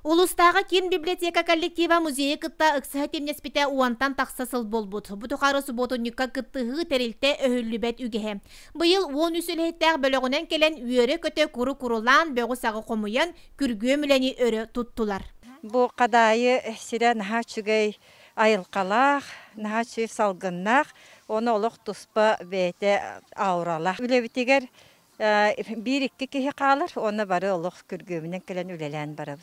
Улустағы кен библиотека коллектива музейі кытта ыксыға темнеспіте уантан тақсасыл болбуд. Бұтықары суботунникка кыттығы терилте өһүллүбет үгеhe. Бұйыл 10 үсілеттәғ бөлігінен келен үйері көте күрі-күрулан бөғісағы қомуян күргі мүлені өрі тұттылар. Бұ қадайы сірі наға чүгей айылқалақ, наға чүгей салғыннақ, оны олық тұспа бәйті ауралақ. Үлебітегер bir-iki kişi kalır, ona barı oluk kürgümünün kelen ülelen barı.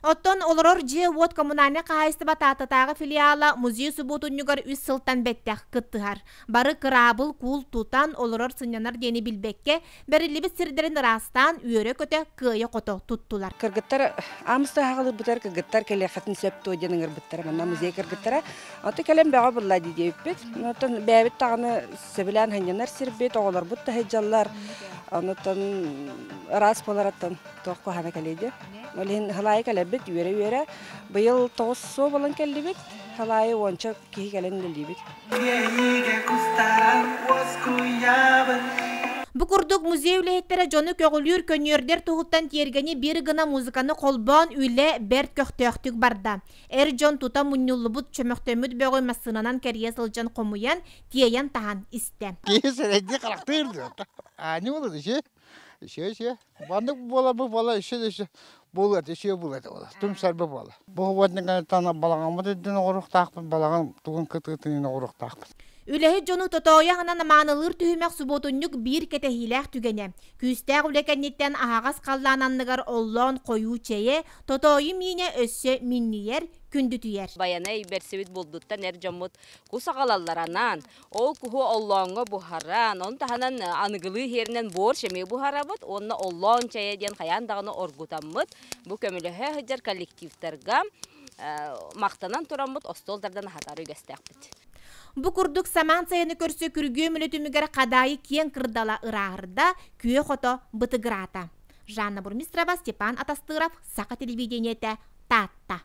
Оттон олорор же вот коммунальный кайстыба тататағы филиала музей субботуннюгар үс сылтан беттәк кыттыгар. Бары кырабыл кул тутан олорор сынянар дени билбекке берилибит сирдерин растан үйөрө көтө кыя кото туттулар. Кыргыттар амысты хагылы бутар кыргыттар келе хатын септо денеңер биттер мына музей кыргыттара. Аты келем бага булла дидеппит. Оттон бәбит тагыны себелен ханянар сирбет оголор бутта хеҗаллар. Анытын раз полараттан тоққа хана келеді. Олен халай келебит, үйері. Бұйыл 9 со болан келебит, халай онча кей келен келебит. Бұқұрдық музей үлеттері жоны көғілер көнердер тұғыттан тергені бір ғына музыканы қолбан үйлі бәрт көқтөқтік барда. Әр жон тұта мұннылы бұд чөміқтөмід бөғой масынанан кәрие сылжан қомуян тияян таған істе. Кейсерәді қарақтырды. Не болады, ше? Бандық бола, ше. Болады, ше болады. Түм сәрбі бола. Бұл өтінген тана балағамыды дені ғұрық тақпын, балаған тұғын күті-күтінен ғұрық тақпын. Үләһи жону тотоя ғана наманылыр түйімәк суботуннюк бір кетехиләқ түгене. Күстәғ үлекәнеттен ағағас қаллананныгар оллон қойу чәйе, тотойы мине өссі минниер, күнді түйер. Баянай берсевит болдуттан әр жаммут кусағалаларанан, ол куху оллонға бұхаран, он таханан анығылы херінен бор шеме бұхарабыд, онна оллон чәйе ден қаяндағыны оргутаммыд, бұ көмілігі хыджар коллективтарға мақтанан тұраммыд, остолдардан хатары үгістәқпід. Бұ күрдік саман сайыны көрсі күргі мүлітімігер қадайы кен кырдала ырағырда күйе қото бұтығырата. Жанна Бурмистрова, Степан Атастыров, Сақа телевидениеті, Татта.